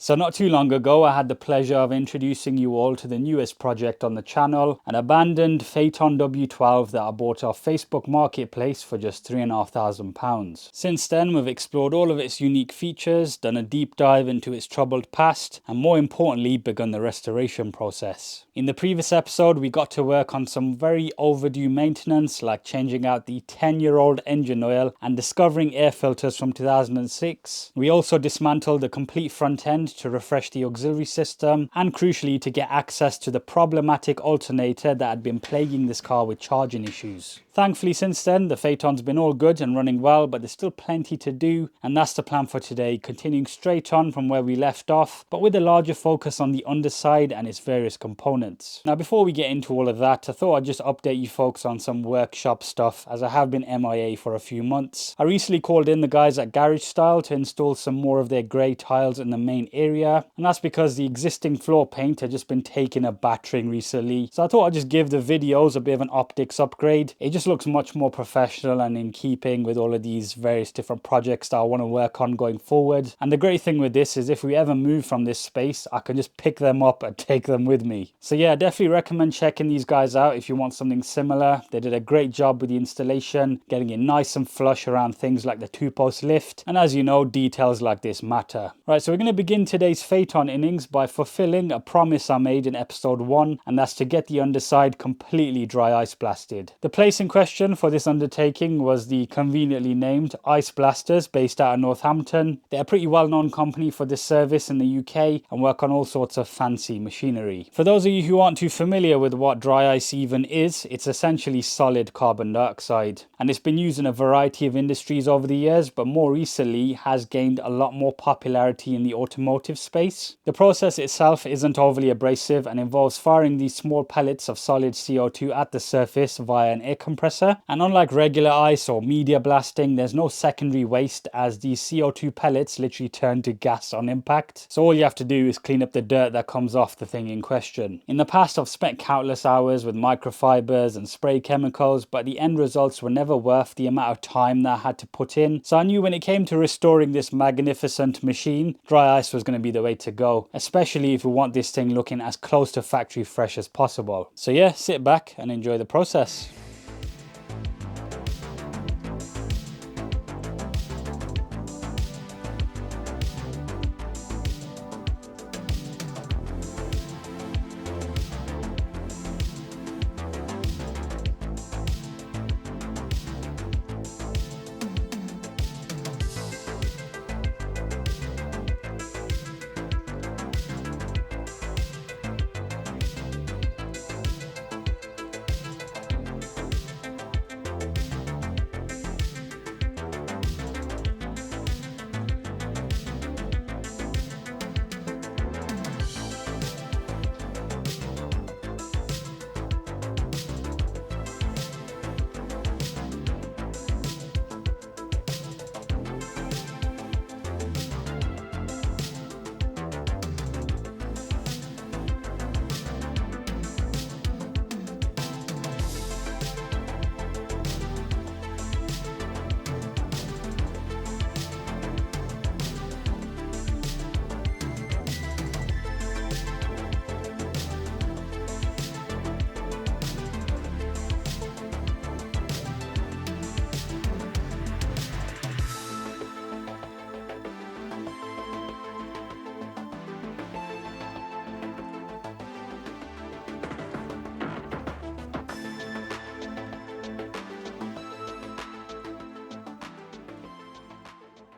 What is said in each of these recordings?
So not too long ago, I had the pleasure of introducing you all to the newest project on the channel, an abandoned Phaeton W12 that I bought off Facebook Marketplace for just £3,500. Since then, we've explored all of its unique features, done a deep dive into its troubled past, and more importantly, begun the restoration process. In the previous episode, we got to work on some very overdue maintenance, like changing out the 10-year-old engine oil and discovering air filters from 2006. We also dismantled the complete front end to refresh the auxiliary system, and crucially to get access to the problematic alternator that had been plaguing this car with charging issues. Thankfully, since then, the Phaeton's been all good and running well, but there's still plenty to do, and that's the plan for today, continuing straight on from where we left off, but with a larger focus on the underside and its various components. Now, before we get into all of that, I thought I'd just update you folks on some workshop stuff, as I have been MIA for a few months. I recently called in the guys at Garagestyle to install some more of their grey tiles in the main area, and that's because the existing floor paint had just been taking a battering recently, so I thought I'd just give the videos a bit of an optics upgrade. It just looks much more professional and in keeping with all of these various different projects that I want to work on going forward. And the great thing with this is if we ever move from this space, I can just pick them up and take them with me. So yeah, definitely recommend checking these guys out if you want something similar. They did a great job with the installation, getting it nice and flush around things like the 2-post lift, and as you know, details like this matter. Right, so we're going to begin today's Phaeton innings by fulfilling a promise I made in episode 1, and that's to get the underside completely dry ice blasted. The place in question for this undertaking was the conveniently named Ice Blasters, based out of Northampton. They're a pretty well-known company for this service in the UK and work on all sorts of fancy machinery. For those of you who aren't too familiar with what dry ice even is, it's essentially solid carbon dioxide, and it's been used in a variety of industries over the years, but more recently has gained a lot more popularity in the automotive space. The process itself isn't overly abrasive and involves firing these small pellets of solid CO2 at the surface via an air compressor, and unlike regular ice or media blasting, there's no secondary waste, as these CO2 pellets literally turn to gas on impact. So all you have to do is clean up the dirt that comes off the thing in question. In the past, I've spent countless hours with microfibers and spray chemicals, but the end results were never worth the amount of time that I had to put in. So I knew when it came to restoring this magnificent machine, dry ice was going to be the way to go, especially if we want this thing looking as close to factory fresh as possible. So yeah, sit back and enjoy the process.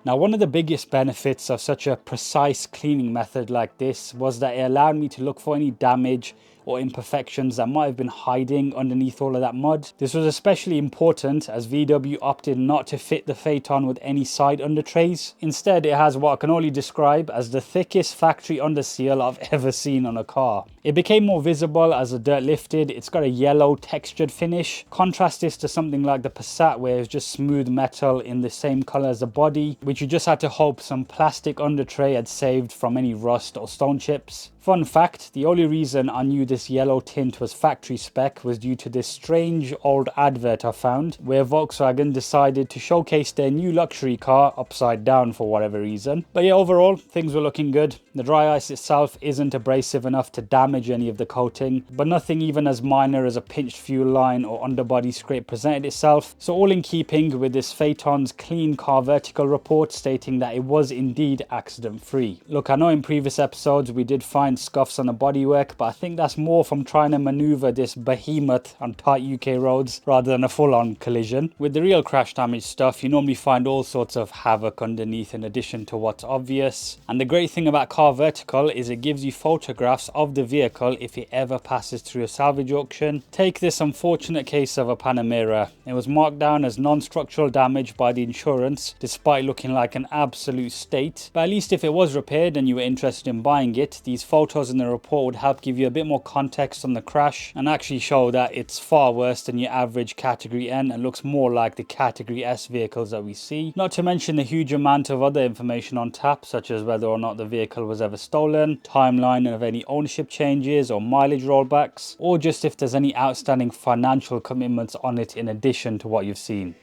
Now, one of the biggest benefits of such a precise cleaning method like this was that it allowed me to look for any damage or imperfections that might have been hiding underneath all of that mud. This was especially important as VW opted not to fit the Phaeton with any side under trays. Instead, it has what I can only describe as the thickest factory underseal I've ever seen on a car. It became more visible as the dirt lifted. It's got a yellow textured finish. Contrast this to something like the Passat, where it's just smooth metal in the same color as the body, which you just had to hope some plastic under tray had saved from any rust or stone chips. Fun fact, the only reason I knew this yellow tint was factory spec was due to this strange old advert I found where Volkswagen decided to showcase their new luxury car upside down for whatever reason. But yeah, overall, things were looking good. The dry ice itself isn't abrasive enough to damage any of the coating, but nothing even as minor as a pinched fuel line or underbody scrape presented itself. So all in keeping with this Phaeton's clean car vertical report stating that it was indeed accident free. Look, I know in previous episodes we did find scuffs on the bodywork, but I think that's more from trying to maneuver this behemoth on tight UK roads rather than a full-on collision. With the real crash damage stuff, you normally find all sorts of havoc underneath in addition to what's obvious. And the great thing about car vertical is it gives you photographs of the vehicle if it ever passes through a salvage auction. Take this unfortunate case of a Panamera. It was marked down as non-structural damage by the insurance despite looking like an absolute state, but at least if it was repaired and you were interested in buying it, these photos in the report would help give you a bit more context on the crash and actually show that it's far worse than your average category N and looks more like the category S vehicles that we see. Not to mention the huge amount of other information on tap, such as whether or not the vehicle was ever stolen, timeline of any ownership changes or mileage rollbacks, or just if there's any outstanding financial commitments on it in addition to what you've seen.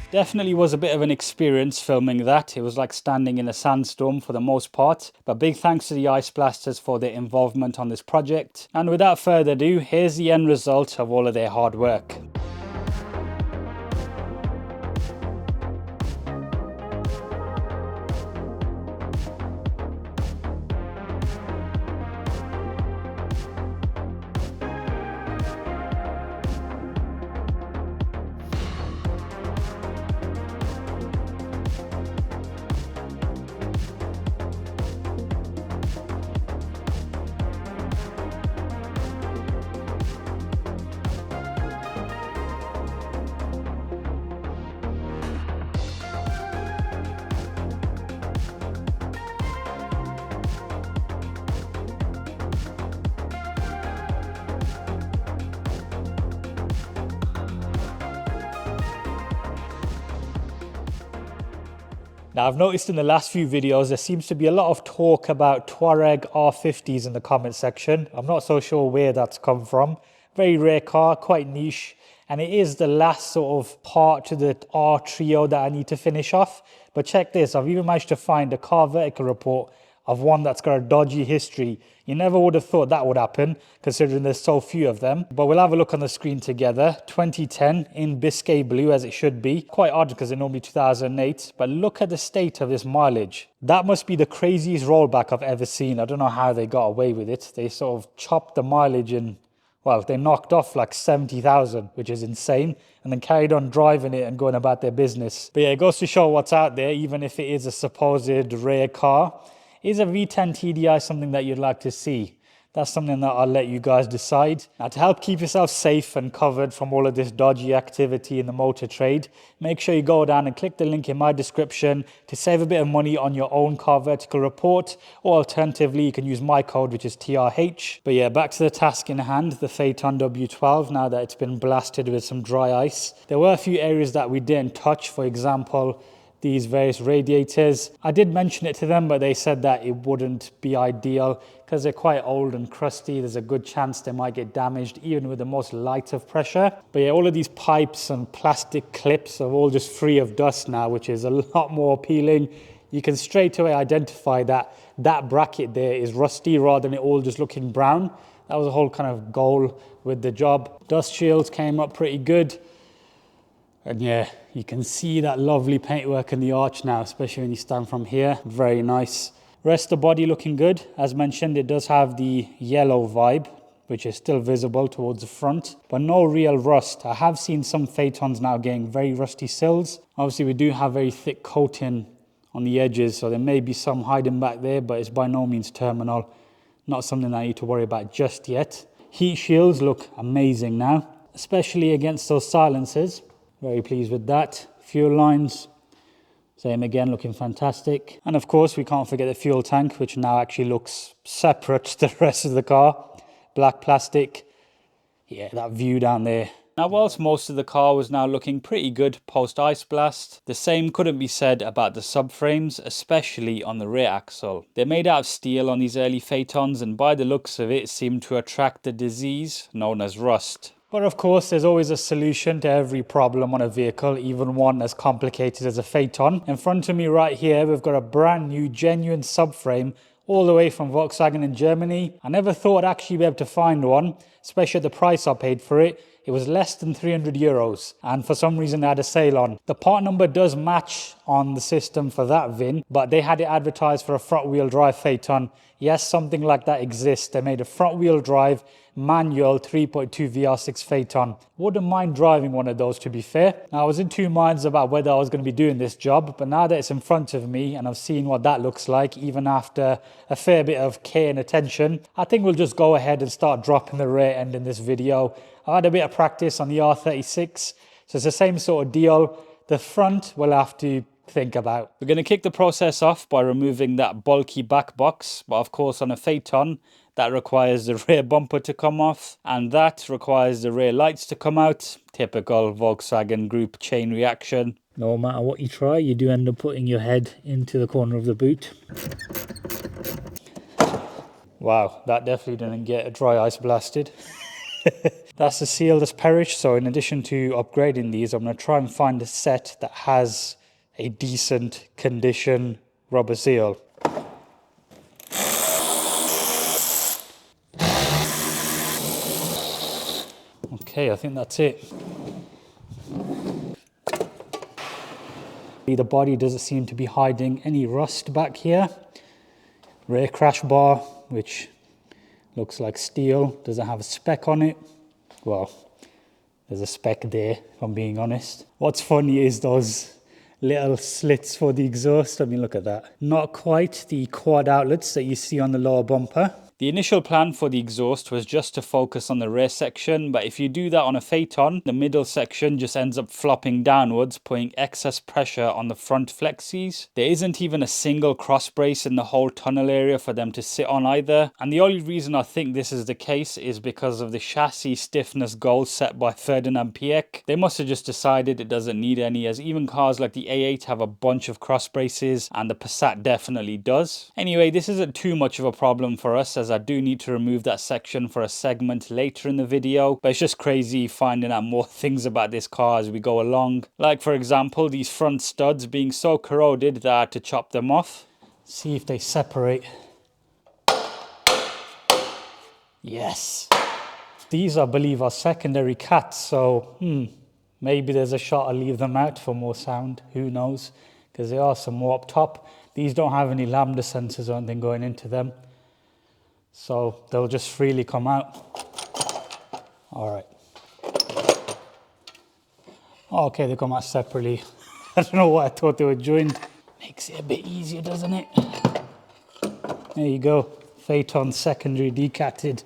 Definitely was a bit of an experience filming that. It was like standing in a sandstorm for the most part. But big thanks to the Ice Blasters for their involvement on this project. And without further ado, here's the end result of all of their hard work. Now, I've noticed in the last few videos, there seems to be a lot of talk about Touareg R50s in the comment section. I'm not so sure where that's come from. Very rare car, quite niche. And it is the last sort of part to the R trio that I need to finish off. But check this, I've even managed to find a car vertical report of one that's got a dodgy history. You never would have thought that would happen, considering there's so few of them. But we'll have a look on the screen together. 2010 in Biscay blue, as it should be. Quite odd because it's normally 2008. But look at the state of this mileage. That must be the craziest rollback I've ever seen. I don't know how they got away with it. They sort of chopped the mileage in, well, they knocked off like 70,000, which is insane, and then carried on driving it and going about their business. But yeah, it goes to show what's out there, even if it is a supposed rare car. Is a V10 TDI something that you'd like to see? That's something that I'll let you guys decide. Now, to help keep yourself safe and covered from all of this dodgy activity in the motor trade, make sure you go down and click the link in my description to save a bit of money on your own car vertical report, or alternatively, you can use my code, which is TRH. But yeah, back to the task in hand, the Phaeton W12, now that it's been blasted with some dry ice. There were a few areas that we didn't touch, for example, these various radiators. I did mention it to them, but they said that it wouldn't be ideal because they're quite old and crusty. There's a good chance they might get damaged even with the most light of pressure. But yeah, all of these pipes and plastic clips are all just free of dust now, which is a lot more appealing. You can straight away identify that that bracket there is rusty rather than it all just looking brown. That was the whole kind of goal with the job. Dust shields came up pretty good. And yeah, you can see that lovely paintwork in the arch now, especially when you stand from here. Very nice. Rest of the body looking good. As mentioned, it does have the yellow vibe. which is still visible towards the front, but no real rust. I have seen some Phaetons now getting very rusty sills. Obviously we do have very thick coating on the edges, so there may be some hiding back there, but it's by no means terminal. Not something I need to worry about just yet. Heat shields look amazing now, especially against those silencers. Very pleased with that. Fuel lines, same again, looking fantastic. And of course, we can't forget the fuel tank, which now actually looks separate to the rest of the car. Black plastic. Yeah, that view down there. Now, whilst most of the car was now looking pretty good post-ice blast, the same couldn't be said about the subframes, especially on the rear axle. They're made out of steel on these early Phaetons, and by the looks of it, seem to attract the disease known as rust. But of course, there's always a solution to every problem on a vehicle, even one as complicated as a Phaeton. In front of me right here, we've got a brand new genuine subframe all the way from Volkswagen in Germany. I never thought I'd actually be able to find one, especially at the price I paid for it. It was less than 300 euros, and for some reason they had a sale on. The part number does match on the system for that VIN, but they had it advertised for a front wheel drive Phaeton. Yes, something like that exists. They made a front wheel drive manual 3.2 VR6 Phaeton. Wouldn't mind driving one of those, to be fair. Now, I was in two minds about whether I was going to be doing this job, but now that it's in front of me and I've seen what that looks like, even after a fair bit of care and attention, I think we'll just go ahead and start dropping the rear end in this video. I had a bit of practice on the R36, so it's the same sort of deal. The front we'll have to think about. We're going to kick the process off by removing that bulky back box, but of course on a Phaeton that requires the rear bumper to come off, and that requires the rear lights to come out. Typical Volkswagen Group chain reaction. No matter what you try, you do end up putting your head into the corner of the boot. Wow, that definitely didn't get dry ice blasted. That's the seal that's perished, so in addition to upgrading these, I'm going to try and find a set that has a decent condition rubber seal. Okay, I think that's it. The body doesn't seem to be hiding any rust back here. Rear crash bar, which looks like steel, doesn't have a speck on it. Well, there's a speck there, if I'm being honest. What's funny is those little slits for the exhaust. I mean, look at that. Not quite the quad outlets that you see on the lower bumper. The initial plan for the exhaust was just to focus on the rear section, but if you do that on a Phaeton, the middle section just ends up flopping downwards, putting excess pressure on the front flexes. There isn't even a single cross brace in the whole tunnel area for them to sit on either, and the only reason I think this is the case is because of the chassis stiffness goals set by Ferdinand Piëch. They must have just decided it doesn't need any, as even cars like the A8 have a bunch of cross braces, and the Passat definitely does. Anyway, this isn't too much of a problem for us, as I do need to remove that section for a segment later in the video, but it's just crazy finding out more things about this car as we go along. Like, for example, these front studs being so corroded that I had to chop them off. See if they separate. Yes. These, I believe, are secondary cats, so maybe there's a shot I'll leave them out for more sound. Who knows? Because they are some more up top. These don't have any lambda sensors or anything going into them, so they'll just freely come out. All right. Okay, they come out separately. I don't know what I thought they were doing. Makes it a bit easier, doesn't it? There you go. Phaeton secondary decatted.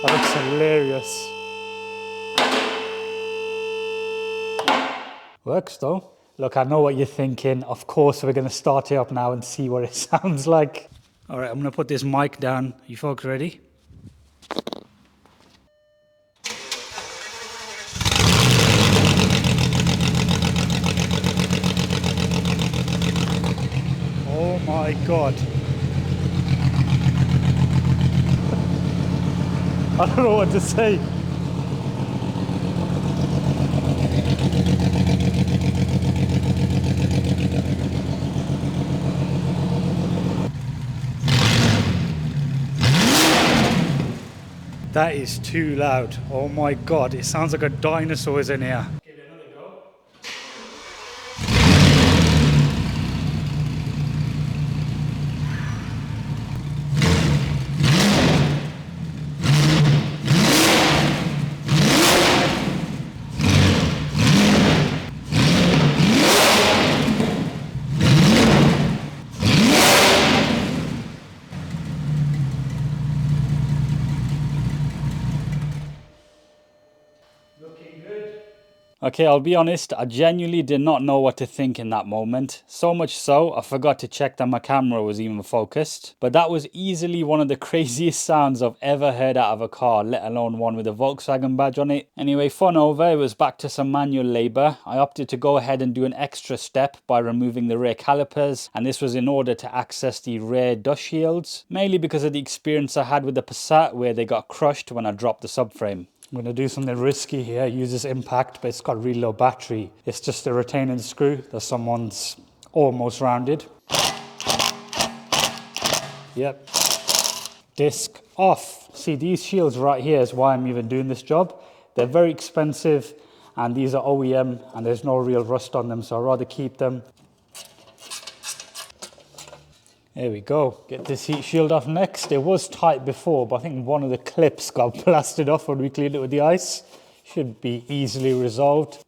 That looks hilarious. Works though. Look, I know what you're thinking. Of course, we're going to start it up now and see what it sounds like. All right, I'm going to put this mic down. You folks ready? Oh my God. I don't know what to say. That is too loud. Oh my God, it sounds like a dinosaur is in here. Give it another go. Looking good. Okay, I'll be honest, I genuinely did not know what to think in that moment. So much so, I forgot to check that my camera was even focused. But that was easily one of the craziest sounds I've ever heard out of a car, let alone one with a Volkswagen badge on it. Anyway, fun over, it was back to some manual labour. I opted to go ahead and do an extra step by removing the rear calipers, and this was in order to access the rear dust shields, mainly because of the experience I had with the Passat where they got crushed when I dropped the subframe. I'm going to do something risky here, use this impact, but it's got really low battery. It's just a retaining screw that someone's almost rounded. Yep. Disc off. See, these shields right here is why I'm even doing this job. They're very expensive and these are OEM and there's no real rust on them, so I'd rather keep them. There we go. Get this heat shield off next. It was tight before, but I think one of the clips got blasted off when we cleaned it with the ice. Should be easily resolved.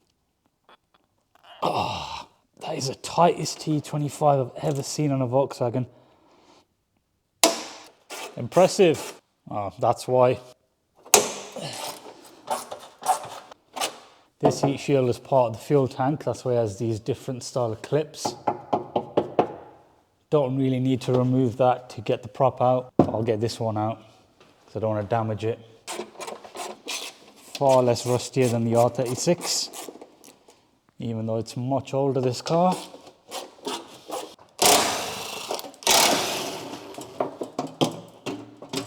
Oh, that is the tightest T25 I've ever seen on a Volkswagen. Impressive. Oh, that's why. This heat shield is part of the fuel tank. That's why it has these different style of clips. Don't really need to remove that to get the prop out. I'll get this one out because I don't want to damage it. Far less rustier than the R36, even though it's much older, this car.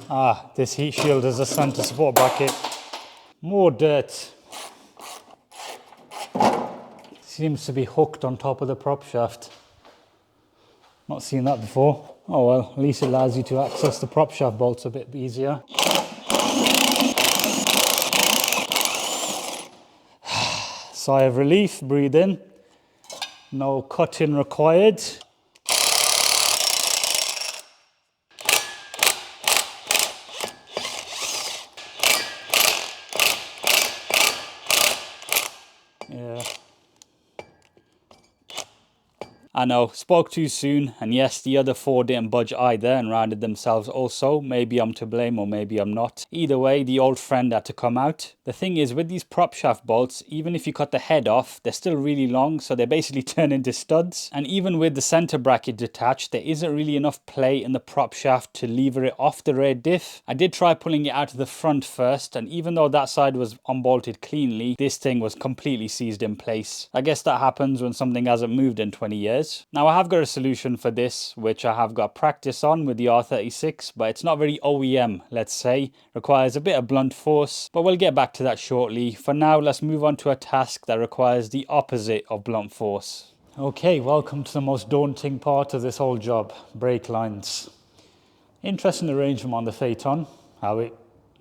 Ah, this heat shield is a center support bracket. More dirt. Seems to be hooked on top of the prop shaft. Not seen that before. Oh well, at least it allows you to access the prop shaft bolts a bit easier. Sigh of relief, breathe in. No cutting required. Yeah. I know, spoke too soon, and yes, the other four didn't budge either and rounded themselves also. Maybe I'm to blame or maybe I'm not. Either way, the old friend had to come out. The thing is, with these prop shaft bolts, even if you cut the head off, they're still really long, so they basically turn into studs. And even with the center bracket detached, there isn't really enough play in the prop shaft to lever it off the rear diff. I did try pulling it out of the front first, and even though that side was unbolted cleanly, this thing was completely seized in place. I guess that happens when something hasn't moved in 20 years. Now I have got a solution for this, which I have got practice on with the R36, but it's not very OEM, let's say. Requires a bit of blunt force, but we'll get back to that shortly. For now, let's move on to a task that requires the opposite of blunt force. Okay, welcome to the most daunting part of this whole job, brake lines. Interesting arrangement on the Phaeton, how it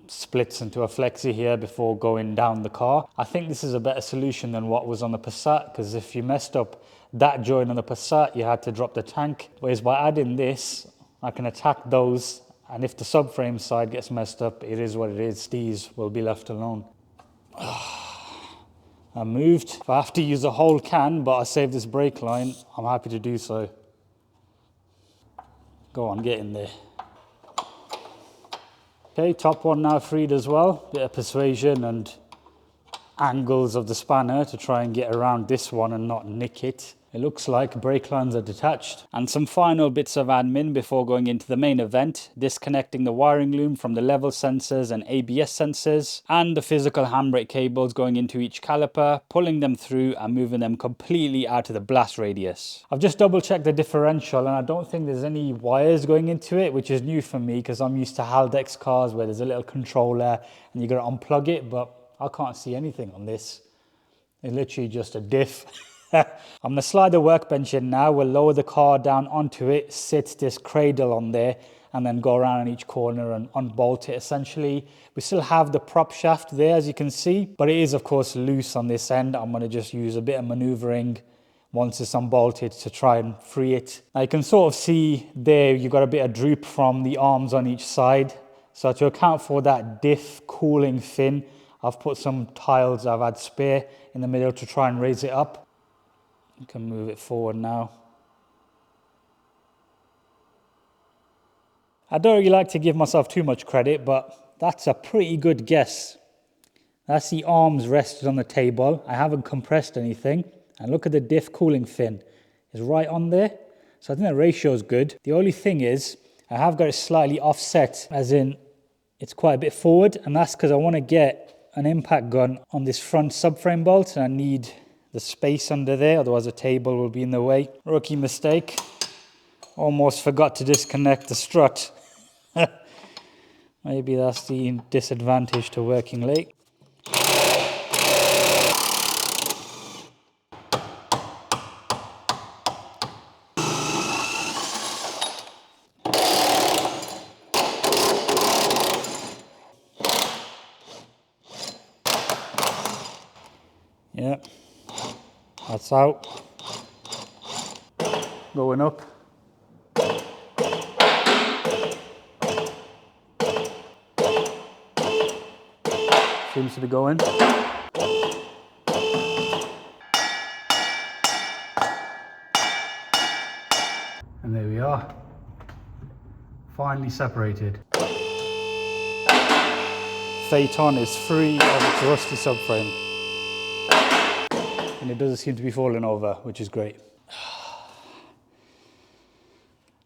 splits into a flexi here before going down the car. I think this is a better solution than what was on the Passat, because if you messed up that joint on the Passat, you had to drop the tank. Whereas by adding this, I can attack those, and if the subframe side gets messed up, it is what it is. These will be left alone. I moved. If I have to use a whole can, but I save this brake line, I'm happy to do so. Go on, get in there. Okay, top one now freed as well. Bit of persuasion and angles of the spanner to try and get around this one and not nick it. It looks like brake lines are detached. And some final bits of admin before going into the main event. Disconnecting the wiring loom from the level sensors and ABS sensors, and the physical handbrake cables going into each caliper, pulling them through and moving them completely out of the blast radius. I've just double checked the differential and I don't think there's any wires going into it, which is new for me because I'm used to Haldex cars where there's a little controller and you got to unplug it, but I can't see anything on this. It's literally just a diff. I'm going to slide the workbench in now. We'll lower the car down onto it, sit this cradle on there, and then go around in each corner and unbolt it essentially. We still have the prop shaft there, as you can see, but it is of course loose on this end. I'm going to just use a bit of maneuvering once it's unbolted to try and free it. Now you can sort of see there, you've got a bit of droop from the arms on each side. So to account for that diff cooling fin, I've put some tiles I've had spare in the middle to try and raise it up. You can move it forward now. I don't really like to give myself too much credit, but that's a pretty good guess. That's the arms rested on the table. I haven't compressed anything. And look at the diff cooling fin. It's right on there. So I think the ratio is good. The only thing is, I have got it slightly offset, as in it's quite a bit forward. And that's because I want to get an impact gun on this front subframe bolt. And I need the space under there, otherwise the table will be in the way. Rookie mistake. Almost forgot to disconnect the strut. Maybe that's the disadvantage to working late. Yeah, that's out. Going up. Seems to be going. And there we are. Finally separated. Phaeton is free of its rusty subframe. And it doesn't seem to be falling over, which is great.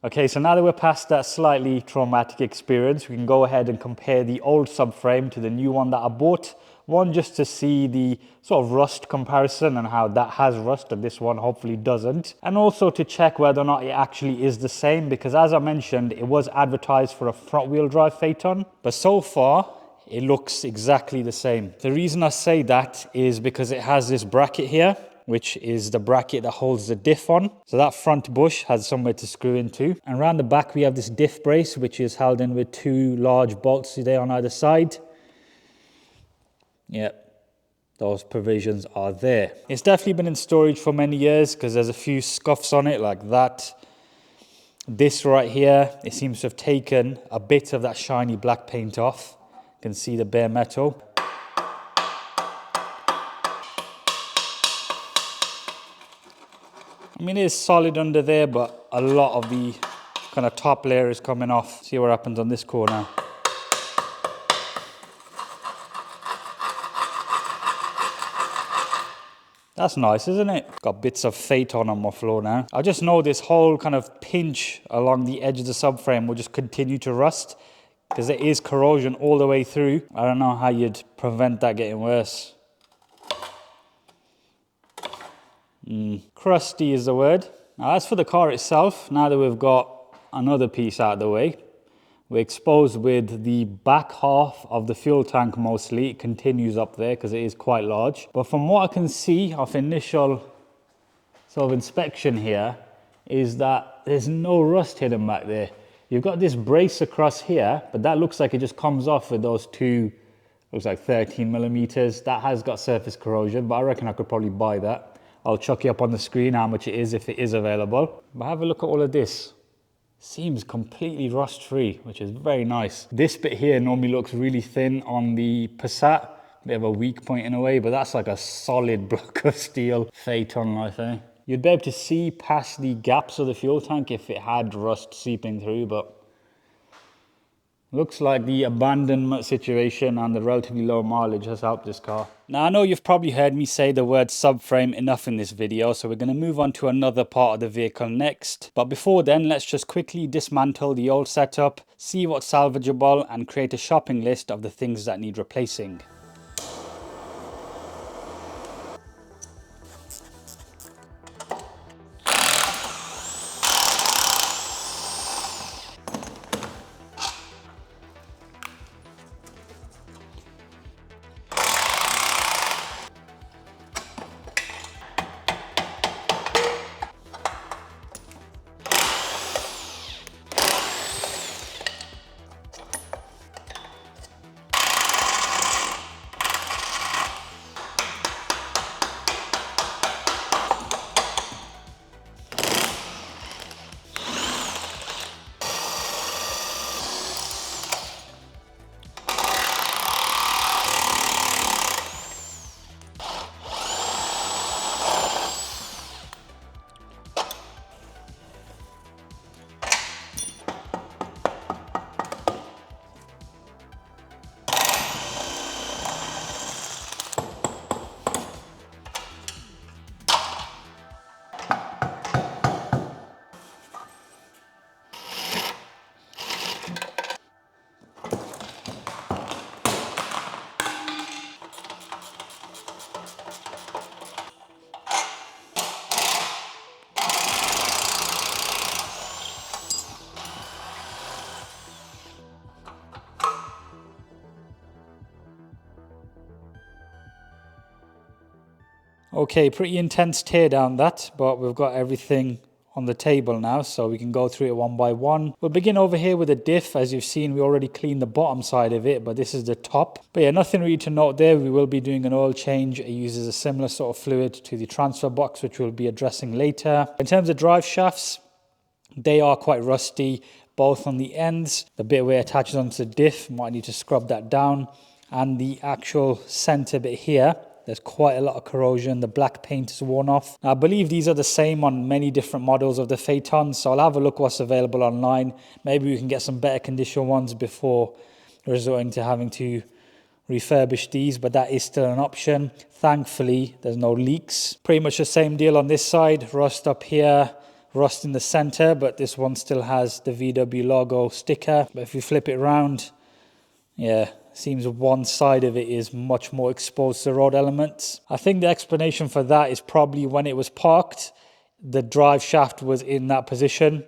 Okay, so now that we're past that slightly traumatic experience, we can go ahead and compare the old subframe to the new one that I bought. One, just to see the sort of rust comparison and how that has rust and this one hopefully doesn't. And also to check whether or not it actually is the same, because as I mentioned, it was advertised for a front wheel drive Phaeton, but so far it looks exactly the same. The reason I say that is because it has this bracket here, which is the bracket that holds the diff on. So that front bush has somewhere to screw into. And around the back, we have this diff brace, which is held in with two large bolts there on either side. Yep, those provisions are there. It's definitely been in storage for many years because there's a few scuffs on it like that. This right here, it seems to have taken a bit of that shiny black paint off. You can see the bare metal. I mean, it is solid under there, but a lot of the kind of top layer is coming off. See what happens on this corner. That's nice, isn't it? Got bits of Phaeton on my floor now. I just know this whole kind of pinch along the edge of the subframe will just continue to rust because there is corrosion all the way through. I don't know how you'd prevent that getting worse. Crusty is the word. Now, as for the car itself, now that we've got another piece out of the way, we're exposed with the back half of the fuel tank mostly. It continues up there because it is quite large. But from what I can see of initial sort of inspection here, is that there's no rust hidden back there. You've got this brace across here, but that looks like it just comes off with those two, looks like 13 millimeters. That has got surface corrosion, but I reckon I could probably buy that. I'll chuck you up on the screen how much it is if it is available. But have a look at all of this. Seems completely rust free, which is very nice. This bit here normally looks really thin on the Passat. Bit of a weak point in a way, but that's like a solid block of steel. Phaeton life, eh? You'd be able to see past the gaps of the fuel tank if it had rust seeping through, but looks like the abandonment situation and the relatively low mileage has helped this car. Now, I know you've probably heard me say the word subframe enough in this video, so we're going to move on to another part of the vehicle next. But before then, let's just quickly dismantle the old setup, see what's salvageable, and create a shopping list of the things that need replacing. Okay, pretty intense teardown that, but we've got everything on the table now, so we can go through it one by one. We'll begin over here with the diff. As you've seen, we already cleaned the bottom side of it, but this is the top. But yeah, nothing really to note there. We will be doing an oil change. It uses a similar sort of fluid to the transfer box, which we'll be addressing later. In terms of drive shafts, they are quite rusty, both on the ends. The bit where it attaches onto the diff, might need to scrub that down. And the actual center bit here, there's quite a lot of corrosion. The black paint is worn off. Now, I believe these are the same on many different models of the Phaeton, so I'll have a look what's available online. Maybe we can get some better condition ones before resorting to having to refurbish these, but that is still an option. Thankfully, there's no leaks. Pretty much the same deal on this side. Rust up here, rust in the center, but this one still has the VW logo sticker. But if you flip it around, yeah, seems one side of it is much more exposed to road elements. I think the explanation for that is probably when it was parked, the drive shaft was in that position.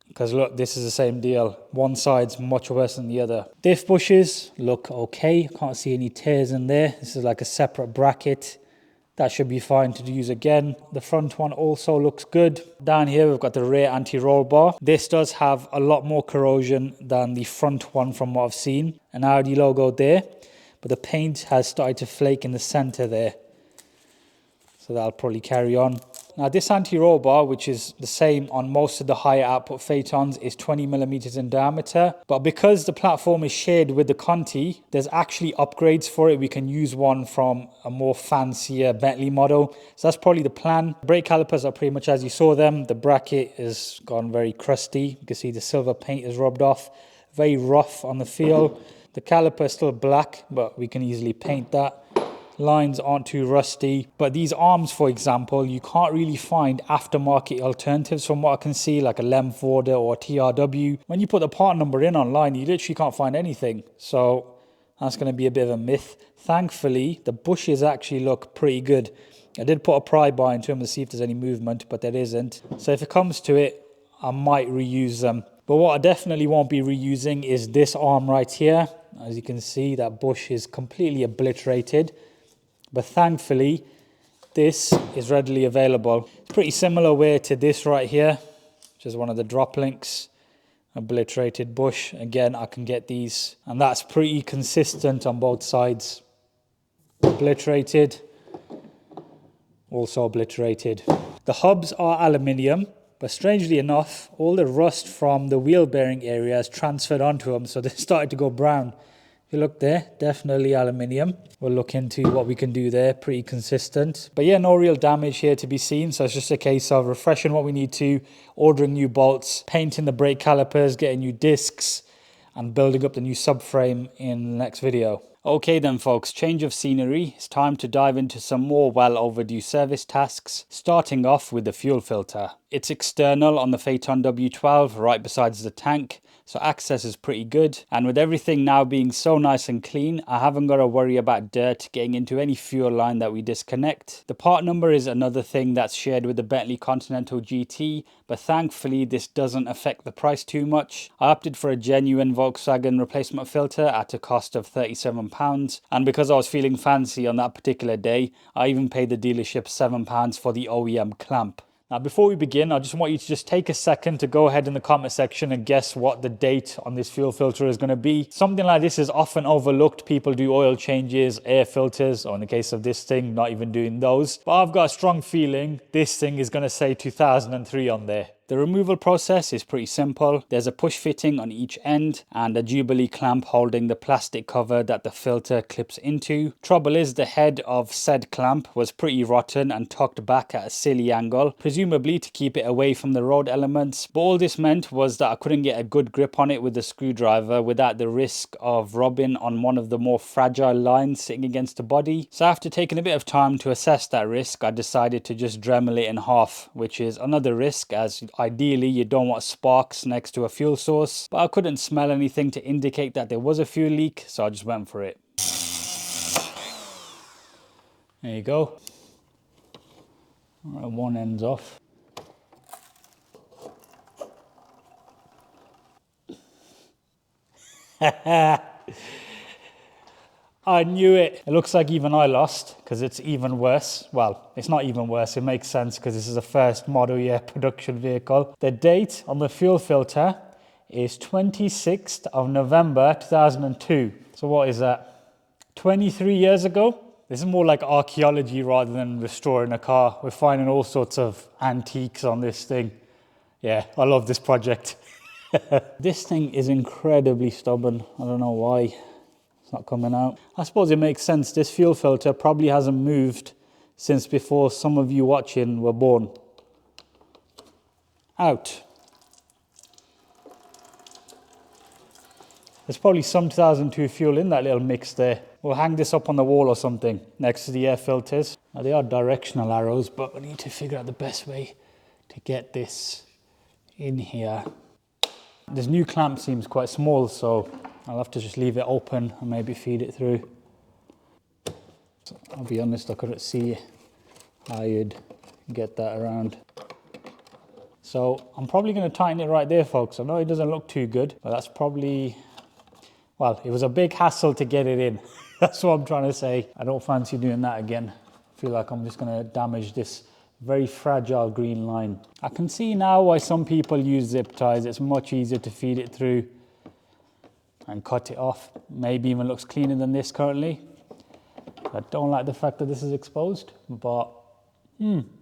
Because look, this is the same deal. One side's much worse than the other. Diff bushes look okay. Can't see any tears in there. This is like a separate bracket. That should be fine to use again. The front one also looks good. Down here, we've got the rear anti-roll bar. This does have a lot more corrosion than the front one from what I've seen. An Audi logo there, but the paint has started to flake in the center there. So that'll probably carry on. Now this anti-roll bar, which is the same on most of the higher output Phaetons, is 20 millimeters in diameter. But because the platform is shared with the Conti, there's actually upgrades for it. We can use one from a more fancier Bentley model. So that's probably the plan. Brake calipers are pretty much as you saw them. The bracket has gone very crusty. You can see the silver paint is rubbed off. Very rough on the feel. The caliper is still black, but we can easily paint that. Lines aren't too rusty, but these arms, for example, you can't really find aftermarket alternatives from what I can see, like a Lemforder or a TRW. When you put the part number in online, you literally can't find anything. So that's going to be a bit of a myth. Thankfully, the bushes actually look pretty good. I did put a pry bar into them to see if there's any movement, but there isn't. So if it comes to it, I might reuse them. But what I definitely won't be reusing is this arm right here. As you can see, that bush is completely obliterated. But thankfully, this is readily available. It's pretty similar way to this right here, which is one of the drop links. Obliterated bush. Again, I can get these. And that's pretty consistent on both sides. Obliterated. Also obliterated. The hubs are aluminium, but strangely enough, all the rust from the wheel bearing area has transferred onto them, so they started to go brown. If you look there, definitely aluminium. We'll look into what we can do there, pretty consistent. But yeah, no real damage here to be seen. So it's just a case of refreshing what we need to, ordering new bolts, painting the brake calipers, getting new discs, and building up the new subframe in the next video. Okay then folks, change of scenery. It's time to dive into some more well overdue service tasks, starting off with the fuel filter. It's external on the Phaeton W12 right besides the tank, so access is pretty good. And with everything now being so nice and clean, I haven't got to worry about dirt getting into any fuel line that we disconnect. The part number is another thing that's shared with the Bentley Continental GT, but thankfully this doesn't affect the price too much. I opted for a genuine Volkswagen replacement filter at a cost of £37, and because I was feeling fancy on that particular day, I even paid the dealership £7 for the OEM clamp. Now, before we begin, I just want you to just take a second to go ahead in the comment section and guess what the date on this fuel filter is going to be. Something like this is often overlooked. People do oil changes, air filters, or in the case of this thing, not even doing those. But I've got a strong feeling this thing is going to say 2003 on there. The removal process is pretty simple. There's a push fitting on each end and a Jubilee clamp holding the plastic cover that the filter clips into. Trouble is, the head of said clamp was pretty rotten and tucked back at a silly angle, presumably to keep it away from the road elements. But all this meant was that I couldn't get a good grip on it with the screwdriver without the risk of rubbing on one of the more fragile lines sitting against the body. So after taking a bit of time to assess that risk, I decided to just Dremel it in half, which is another risk as ideally you don't want sparks next to a fuel source. But I couldn't smell anything to indicate that there was a fuel leak, so I just went for it. There you go. All right, one end's off. I knew it. It looks like even I lost because it's even worse. Well, it's not even worse. It makes sense because this is a first model year production vehicle. The date on the fuel filter is 26th of November 2002. So what is that? 23 years ago? This is more like archaeology rather than restoring a car. We're finding all sorts of antiques on this thing. Yeah, I love this project. This thing is incredibly stubborn. I don't know why. It's not coming out. I suppose it makes sense. This fuel filter probably hasn't moved since before some of you watching were born. Out. There's probably some 2002 fuel in that little mix there. We'll hang this up on the wall or something next to the air filters. Now, they are directional arrows, but we need to figure out the best way to get this in here. This new clamp seems quite small, so I'll have to just leave it open and maybe feed it through. I'll be honest, I couldn't see how you'd get that around. So I'm probably going to tighten it right there, folks. I know it doesn't look too good, but that's probably, well, it was a big hassle to get it in. That's what I'm trying to say. I don't fancy doing that again. I feel like I'm just going to damage this very fragile green line. I can see now why some people use zip ties. It's much easier to feed it through and cut it off. Maybe even looks cleaner than this currently. I don't like the fact that this is exposed, but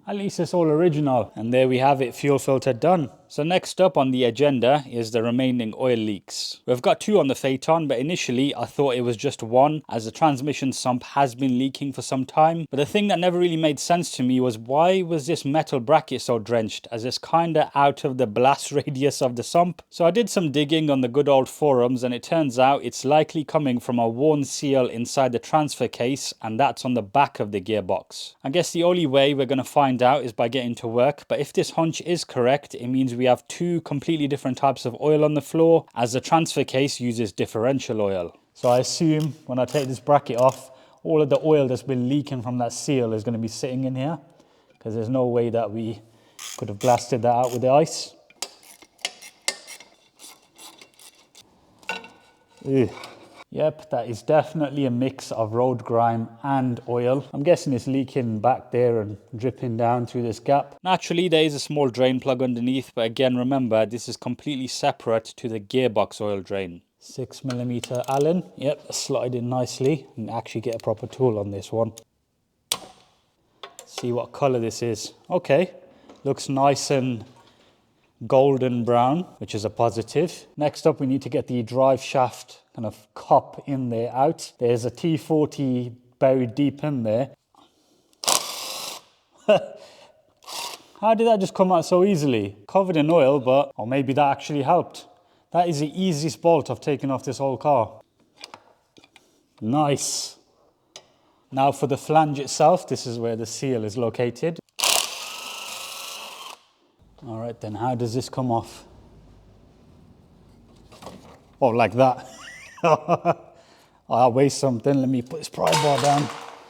at least it's all original. And there we have it, fuel filter done. So next up on the agenda is the remaining oil leaks. We've got 2 on the Phaeton, but initially I thought it was just 1 as the transmission sump has been leaking for some time. But the thing that never really made sense to me was why was this metal bracket so drenched, as it's kinda out of the blast radius of the sump. So I did some digging on the good old forums, and it turns out it's likely coming from a worn seal inside the transfer case, and that's on the back of the gearbox. I guess the only way we're going to find out is by getting to work, but if this hunch is correct, it means we have 2 completely different types of oil on the floor, as the transfer case uses differential oil. So I assume when I take this bracket off, all of the oil that's been leaking from that seal is going to be sitting in here, because there's no way that we could have blasted that out with the ice. Ugh. Yep, that is definitely a mix of road grime and oil. I'm guessing it's leaking back there and dripping down through this gap. Naturally, there is a small drain plug underneath, but again, remember, this is completely separate to the gearbox oil drain. 6mm Allen, yep, slotted in nicely. And actually get a proper tool on this one. See what color this is. Okay, looks nice and golden brown, which is a positive. Next up, we need to get the drive shaft kind of cup in there out. There's a T40 buried deep in there. How did that just come out so easily? Covered in oil, but, or maybe that actually helped. That is the easiest bolt I've taken off this whole car. Nice. Now for the flange itself, this is where the seal is located. All right then, how does this come off? Oh, like that. I'll weigh something. Let me put this pry bar down.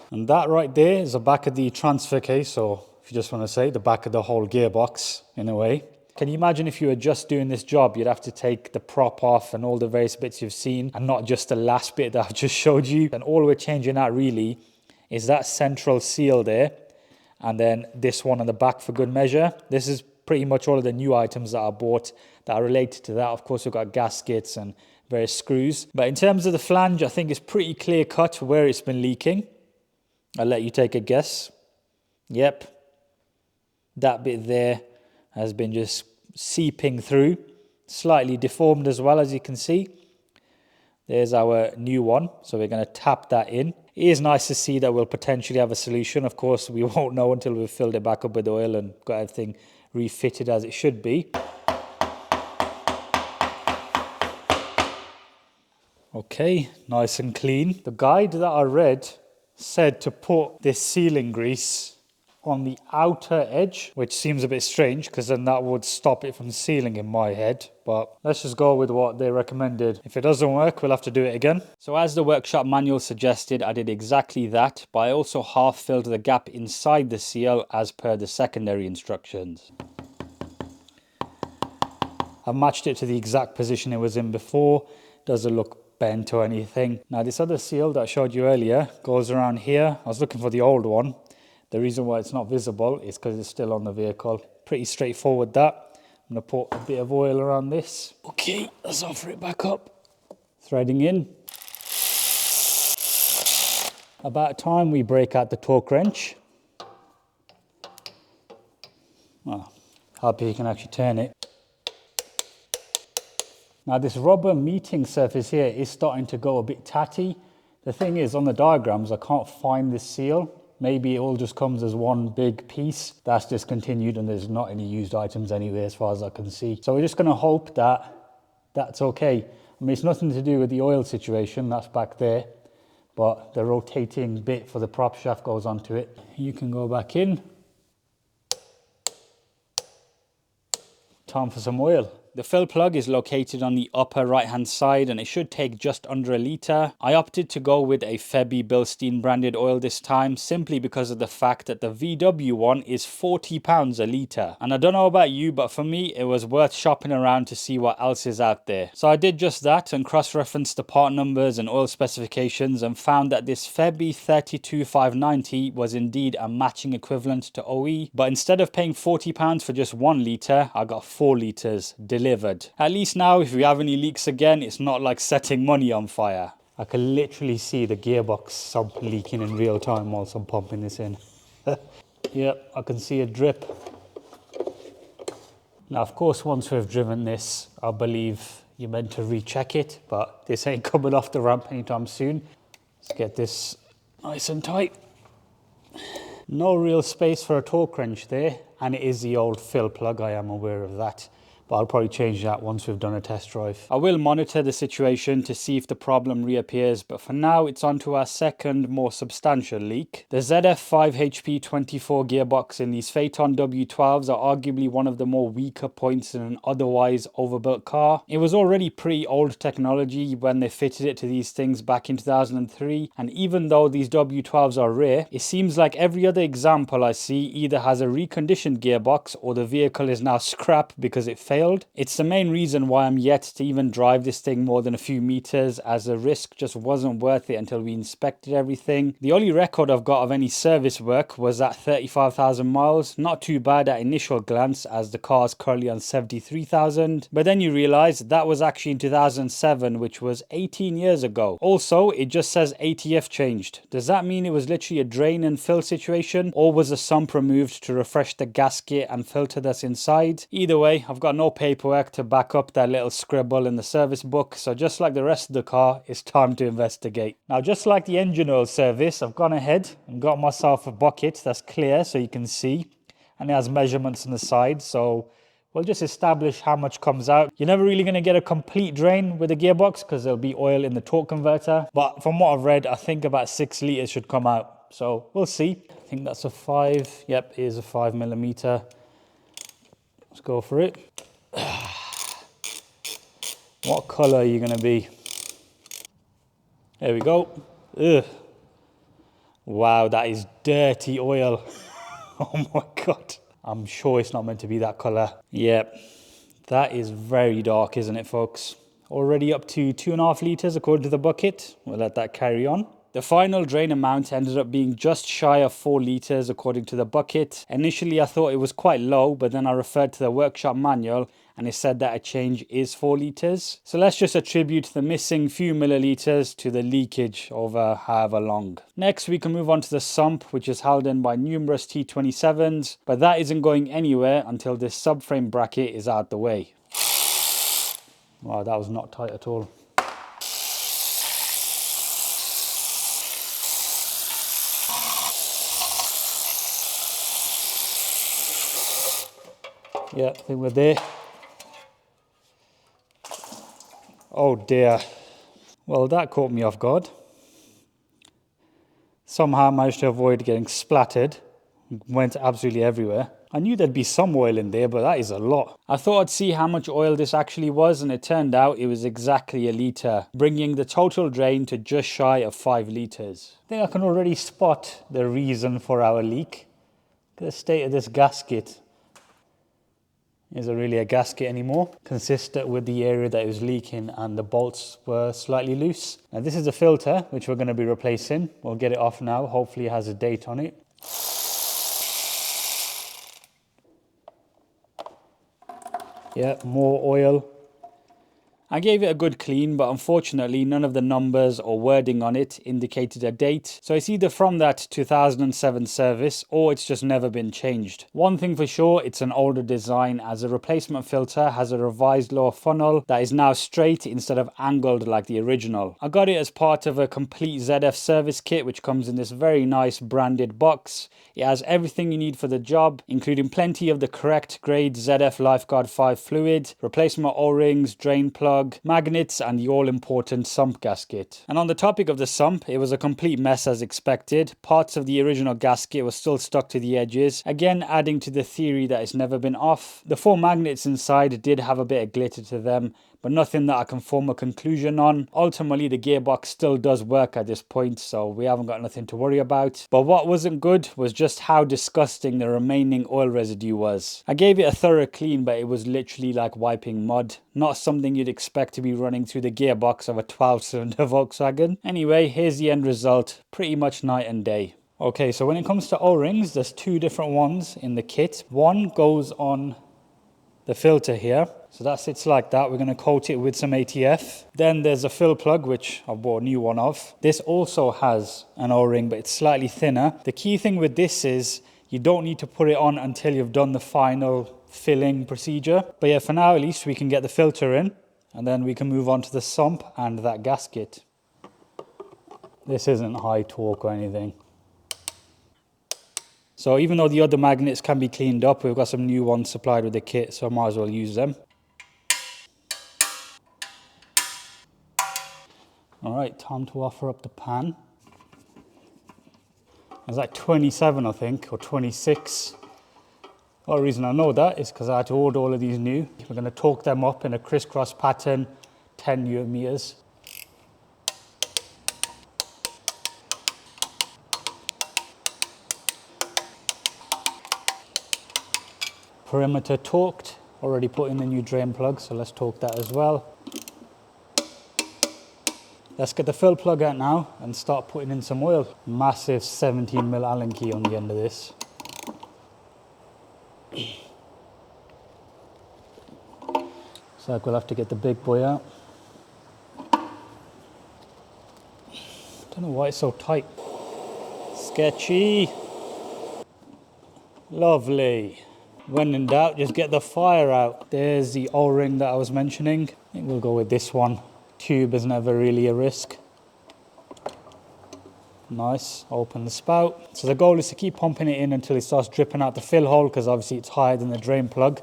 And that right there is the back of the transfer case, or if you just want to say, the back of the whole gearbox, in a way. Can you imagine if you were just doing this job, you'd have to take the prop off and all the various bits you've seen, and not just the last bit that I've just showed you. And all we're changing out really is that central seal there, and then this one on the back for good measure. This is pretty much all of the new items that I bought that are related to that. Of course, we've got gaskets and various screws. But in terms of the flange, I think it's pretty clear cut where it's been leaking. I'll let you take a guess. Yep. That bit there has been just seeping through. Slightly deformed as well, as you can see. There's our new one. So we're going to tap that in. It is nice to see that we'll potentially have a solution. Of course, we won't know until we've filled it back up with oil and got everything refitted as it should be. Okay, nice and clean. The guide that I read said to put this sealing grease on the outer edge, which seems a bit strange because then that would stop it from sealing in my head. But let's just go with what they recommended. If it doesn't work, we'll have to do it again. So as the workshop manual suggested, I did exactly that, but I also half filled the gap inside the seal as per the secondary instructions. I've matched it to the exact position it was in before. Doesn't look bent or anything. Now this other seal that I showed you earlier goes around here. I was looking for the old one. The reason why it's not visible is because it's still on the vehicle. Pretty straightforward that. I'm going to put a bit of oil around this. Okay, let's offer it back up. Threading in. About time we break out the torque wrench. Well, happy you can actually turn it. Now this rubber meeting surface here is starting to go a bit tatty. The thing is, on the diagrams, I can't find this seal. Maybe it all just comes as one big piece that's discontinued and there's not any used items anywhere as far as I can see. So we're just going to hope that that's okay. I mean, it's nothing to do with the oil situation, that's back there. But the rotating bit for the prop shaft goes onto it. You can go back in. Time for some oil. The fill plug is located on the upper right hand side and it should take just under a litre. I opted to go with a Febby Bilstein branded oil this time simply because of the fact that the VW one is £40 a litre. And I don't know about you, but for me it was worth shopping around to see what else is out there. So I did just that and cross-referenced the part numbers and oil specifications and found that this Febby 32590 was indeed a matching equivalent to OE, but instead of paying £40 for just 1 litre, I got 4 litres delivered. At least now, if we have any leaks again, it's not like setting money on fire. I can literally see the gearbox sump leaking in real time whilst I'm pumping this in. Yep, I can see a drip. Now, of course, once we've driven this, I believe you're meant to recheck it, but this ain't coming off the ramp anytime soon. Let's get this nice and tight. No real space for a torque wrench there, and it is the old fill plug, I am aware of that. But I'll probably change that once we've done a test drive. I will monitor the situation to see if the problem reappears, but for now it's on to our second more substantial leak. The ZF 5HP 24 gearbox in these Phaeton W12s are arguably one of the more weaker points in an otherwise overbuilt car. It was already pretty old technology when they fitted it to these things back in 2003, and even though these W12s are rare, it seems like every other example I see either has a reconditioned gearbox or the vehicle is now scrap because it failed. It's the main reason why I'm yet to even drive this thing more than a few meters, as the risk just wasn't worth it until we inspected everything. The only record I've got of any service work was at 35,000 miles. Not too bad at initial glance, as the car is currently on 73,000. But then you realize that was actually in 2007, which was 18 years ago. Also, it just says ATF changed. Does that mean it was literally a drain and fill situation, or was the sump removed to refresh the gasket and filter that's inside? Either way, I've got no paperwork to back up that little scribble in the service book, so just like the rest of the car, it's time to investigate. Now, just like the engine oil service, I've gone ahead and got myself a bucket that's clear so you can see, and it has measurements on the side, so we'll just establish how much comes out. You're never really going to get a complete drain with a gearbox because there'll be oil in the torque converter, but from what I've read, I think about 6 litres should come out, so we'll see. I think that's a 5. Yep, it is a 5mm. Let's go for it. What colour are you going to be? There we go. Ugh. Wow, that is dirty oil. Oh my God. I'm sure it's not meant to be that colour. Yep, that is very dark, isn't it, folks? Already up to 2.5 litres according to the bucket. We'll let that carry on. The final drain amount ended up being just shy of 4 litres according to the bucket. Initially I thought it was quite low, but then I referred to the workshop manual and it said that a change is 4 litres. So let's just attribute the missing few millilitres to the leakage over however long. Next we can move on to the sump, which is held in by numerous T27s, but that isn't going anywhere until this subframe bracket is out the way. Wow, that was not tight at all. Yeah, I think we're there. Oh dear. Well, that caught me off guard. Somehow I managed to avoid getting splattered. Went absolutely everywhere. I knew there'd be some oil in there, but that is a lot. I thought I'd see how much oil this actually was, and it turned out it was exactly a litre, bringing the total drain to just shy of 5 litres. I think I can already spot the reason for our leak. Look at the state of this gasket. isn't really a gasket anymore, consistent with the area that it was leaking and the bolts were slightly loose. Now this is the filter which we're going to be replacing. We'll get it off now. Hopefully it has a date on it. Yeah, more oil. I gave it a good clean, but unfortunately none of the numbers or wording on it indicated a date. So it's either from that 2007 service or it's just never been changed. One thing for sure, it's an older design, as a replacement filter has a revised lower funnel that is now straight instead of angled like the original. I got it as part of a complete ZF service kit which comes in this very nice branded box. It has everything you need for the job, including plenty of the correct grade ZF Lifeguard 5 fluid, replacement O-rings, drain plug, magnets and the all-important sump gasket. And on the topic of the sump, it was a complete mess as expected. Parts of the original gasket were still stuck to the edges, again adding to the theory that it's never been off. The 4 magnets inside did have a bit of glitter to them, but nothing that I can form a conclusion on. Ultimately, the gearbox still does work at this point, so we haven't got nothing to worry about. But what wasn't good was just how disgusting the remaining oil residue was. I gave it a thorough clean, but it was literally like wiping mud. Not something you'd expect to be running through the gearbox of a 12-cylinder Volkswagen. Anyway, here's the end result. Pretty much night and day. Okay, so when it comes to O-rings, there's 2 different ones in the kit. One goes on the filter here. So that sits like that. We're going to coat it with some ATF. Then there's a fill plug, which I've bought a new one of. This also has an O-ring, but it's slightly thinner. The key thing with this is you don't need to put it on until you've done the final filling procedure. But yeah, for now at least we can get the filter in, and then we can move on to the sump and that gasket. This isn't high torque or anything. So even though the other magnets can be cleaned up, we've got some new ones supplied with the kit, so I might as well use them. All right, time to offer up the pan. It's like 27, I think, or 26. The only reason I know that is because I had to order all of these new. We're going to torque them up in a crisscross pattern, 10 Newton meters. Perimeter torqued, already put in the new drain plug, so let's torque that as well. Let's get the fill plug out now and start putting in some oil. Massive 17mm Allen key on the end of this. So we'll have to get the big boy out. Don't know why it's so tight. Sketchy. Lovely. When in doubt, just get the fire out. There's the O-ring that I was mentioning. I think we'll go with this one. Tube is never really a risk. Nice, open the spout. So the goal is to keep pumping it in until it starts dripping out the fill hole, because obviously it's higher than the drain plug.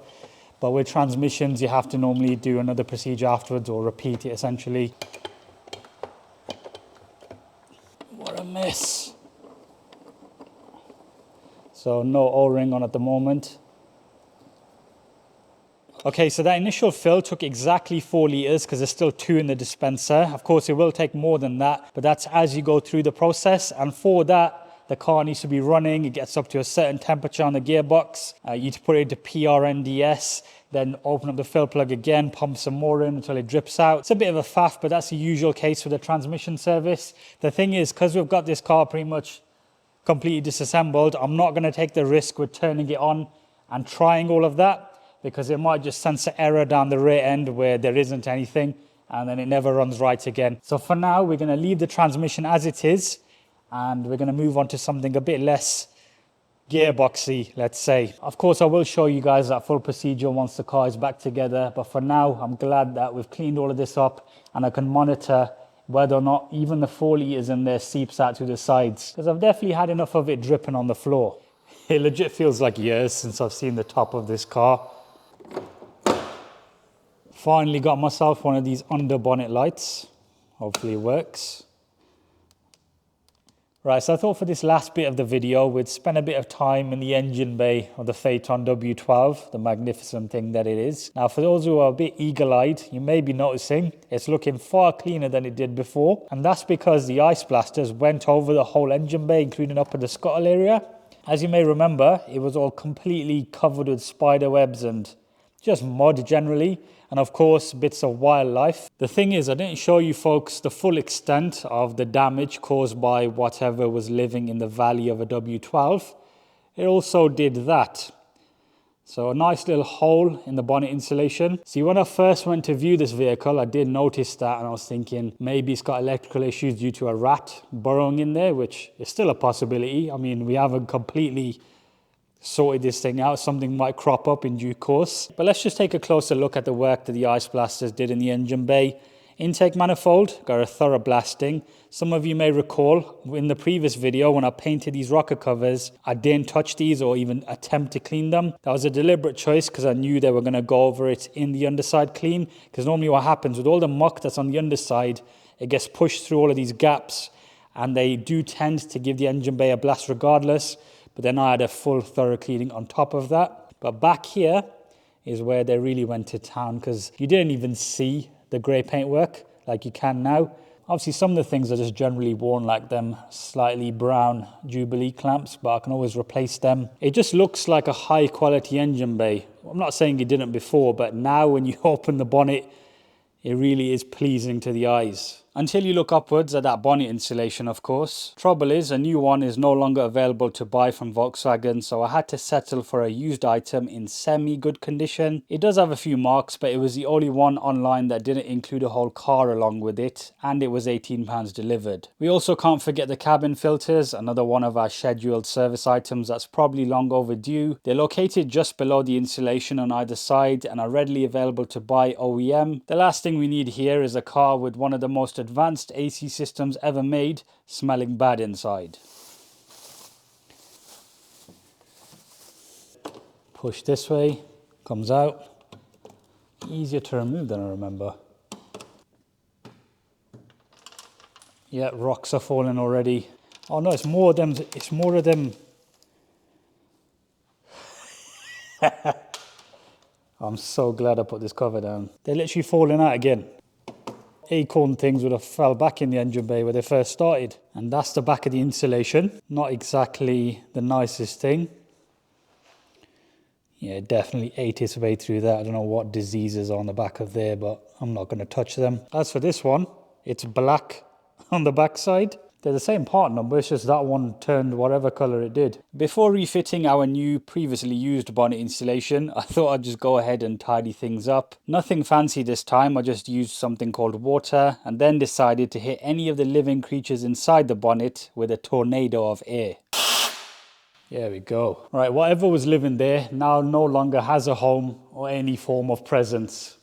But with transmissions, you have to normally do another procedure afterwards, or repeat it essentially. What a mess. So no O-ring on at the moment. Okay, so that initial fill took exactly 4 litres because there's still 2 in the dispenser. Of course, it will take more than that, but that's as you go through the process. And for that, the car needs to be running. It gets up to a certain temperature on the gearbox. You need to put it into PRNDS, then open up the fill plug again, pump some more in until it drips out. It's a bit of a faff, but that's the usual case for the transmission service. The thing is, because we've got this car pretty much completely disassembled, I'm not going to take the risk with turning it on and trying all of that, because it might just sense an error down the rear end where there isn't anything, and then it never runs right again. So for now, we're going to leave the transmission as it is, and we're going to move on to something a bit less gearboxy, let's say. Of course, I will show you guys that full procedure once the car is back together, but for now, I'm glad that we've cleaned all of this up, and I can monitor whether or not even the 4 litres in there seeps out to the sides, because I've definitely had enough of it dripping on the floor. It legit feels like years since I've seen the top of this car. Finally got myself one of these under bonnet lights. Hopefully it works. Right, so I thought for this last bit of the video, we'd spend a bit of time in the engine bay of the Phaeton W12, the magnificent thing that it is. Now, for those who are a bit eagle-eyed, you may be noticing it's looking far cleaner than it did before. And that's because the ice blasters went over the whole engine bay, including up in the scuttle area. As you may remember, it was all completely covered with spider webs and just mud generally, and of course bits of wildlife. The thing is, I didn't show you folks the full extent of the damage caused by whatever was living in the valley of a W12. It also did that. So a nice little hole in the bonnet insulation. See, when I first went to view this vehicle, I did notice that, and I was thinking maybe it's got electrical issues due to a rat burrowing in there, which is still a possibility. I mean, we haven't completely sorted this thing out. Something might crop up in due course. But let's just take a closer look at the work that the ice blasters did in the engine bay. Intake manifold got a thorough blasting. Some of you may recall in the previous video when I painted these rocker covers, I didn't touch these or even attempt to clean them. That was a deliberate choice because I knew they were going to go over it in the underside clean, because normally what happens with all the muck that's on the underside, it gets pushed through all of these gaps and they do tend to give the engine bay a blast regardless. But then I had a full thorough cleaning on top of that. But back here is where they really went to town, because you didn't even see the grey paintwork like you can now. Obviously some of the things are just generally worn, like them slightly brown Jubilee clamps, but I can always replace them. It just looks like a high quality engine bay. I'm not saying it didn't before, but now when you open the bonnet, it really is pleasing to the eyes. Until you look upwards at that bonnet insulation, of course. Trouble is, a new one is no longer available to buy from Volkswagen, so I had to settle for a used item in semi-good condition. It does have a few marks, but it was the only one online that didn't include a whole car along with it, and it was £18 delivered. We also can't forget the cabin filters, another one of our scheduled service items that's probably long overdue. They're located just below the insulation on either side and are readily available to buy OEM. The last thing we need here is a car with one of the most advanced AC systems ever made, smelling bad inside. Push this way, comes out. Easier to remove than I remember. Yeah, rocks are falling already. Oh no, it's more of them. It's more of them. I'm so glad I put this cover down. They're literally falling out again. Acorn things would have fell back in the engine bay where they first started. And that's the back of the insulation. Not exactly the nicest thing. Yeah, it definitely ate its way through that. I don't know what diseases are on the back of there, but I'm not going to touch them. As for this one, it's black on the back side. They're the same part number, it's just that one turned whatever colour it did. Before refitting our new previously used bonnet insulation, I thought I'd just go ahead and tidy things up. Nothing fancy this time, I just used something called water and then decided to hit any of the living creatures inside the bonnet with a tornado of air. There we go. Right, whatever was living there now no longer has a home or any form of presence.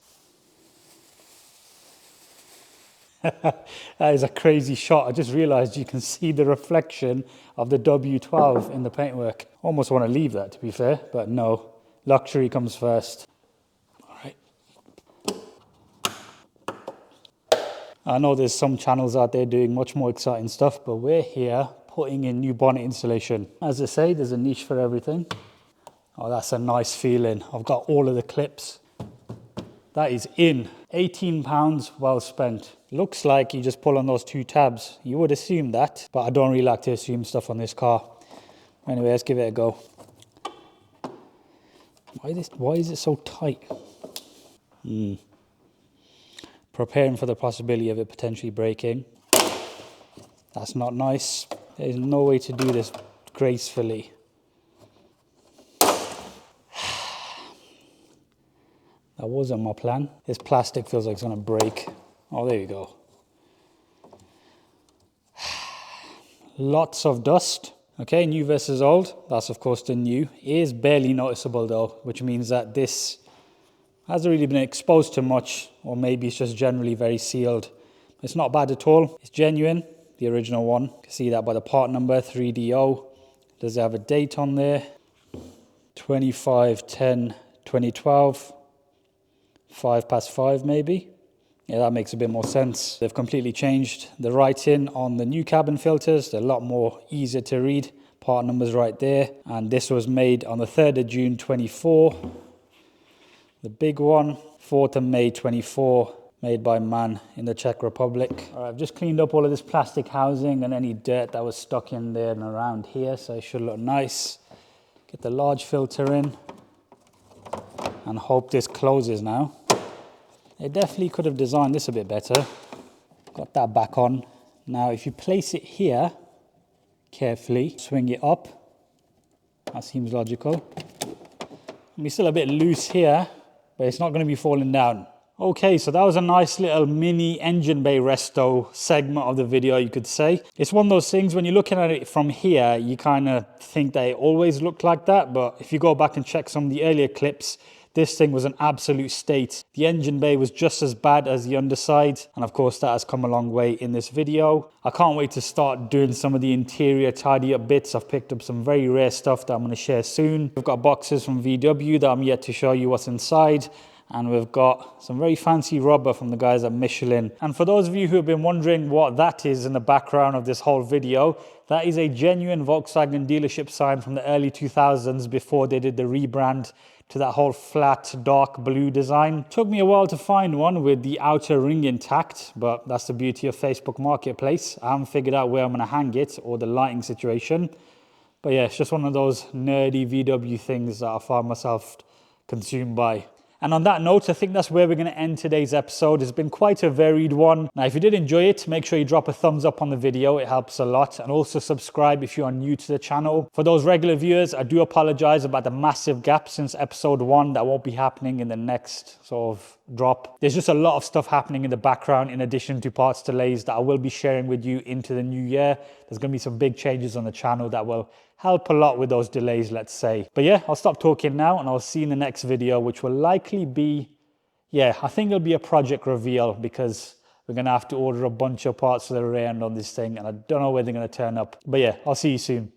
That is a crazy shot. I just realized you can see the reflection of the W12 in the paintwork. Almost want to leave that, to be fair, but no. Luxury comes first. All right. I know there's some channels out there doing much more exciting stuff, but we're here putting in new bonnet insulation. As I say, there's a niche for everything. Oh, that's a nice feeling. I've got all of the clips. That is in. £18 well spent. Looks like you just pull on those two tabs. You would assume that, but I don't really like to assume stuff on this car. Anyway, let's give it a go. Why is it so tight? Preparing for the possibility of it potentially breaking. That's not nice. There's no way to do this gracefully. That wasn't my plan. This plastic feels like it's going to break. Oh, there you go. Lots of dust. Okay, new versus old. That's of course the new. It is barely noticeable though, which means that this hasn't really been exposed to much, or maybe it's just generally very sealed. It's not bad at all. It's genuine, the original one. You can see that by the part number, 3DO. Does it have a date on there? 25/10/2012. 5/5 maybe. Yeah, that makes a bit more sense. They've completely changed the writing on the new cabin filters. They're a lot more easier to read. Part numbers right there. And this was made on the 3rd of June 24. The big one, 4th of May 24, made by Man in the Czech Republic. All right, I've just cleaned up all of this plastic housing and any dirt that was stuck in there and around here, so it should look nice. Get the large filter in. and hope this closes now. They definitely could have designed this a bit better. Got that back on. Now, if you place it here, carefully, swing it up. That seems logical. We're still a bit loose here, but it's not going to be falling down. Okay, so that was a nice little mini engine bay resto segment of the video, you could say. It's one of those things, when you're looking at it from here, you kind of think that it always looked like that, but if you go back and check some of the earlier clips, this thing was an absolute state. The engine bay was just as bad as the underside, and of course that has come a long way in this video. I can't wait to start doing some of the interior tidy up bits. I've picked up some very rare stuff that I'm going to share soon. We've got boxes from VW that I'm yet to show you what's inside. And we've got some very fancy rubber from the guys at Michelin. And for those of you who have been wondering what that is in the background of this whole video, that is a genuine Volkswagen dealership sign from the early 2000s before they did the rebrand to that whole flat dark blue design. Took me a while to find one with the outer ring intact, but that's the beauty of Facebook Marketplace. I haven't figured out where I'm gonna hang it or the lighting situation. But yeah, it's just one of those nerdy VW things that I find myself consumed by. And on that note, I think that's where we're going to end today's episode. It's been quite a varied one. Now, if you did enjoy it, make sure you drop a thumbs up on the video. It helps a lot. And also subscribe if you are new to the channel. For those regular viewers, I do apologize about the massive gap since episode 1 that won't be happening in the next sort of drop. There's just a lot of stuff happening in the background in addition to parts delays that I will be sharing with you into the new year. There's going to be some big changes on the channel that will help a lot with those delays, let's say. But yeah, I'll stop talking now and I'll see you in the next video, which will likely be, yeah, I think it'll be a project reveal because we're going to have to order a bunch of parts for the rear end on this thing and I don't know where they're going to turn up. But yeah, I'll see you soon.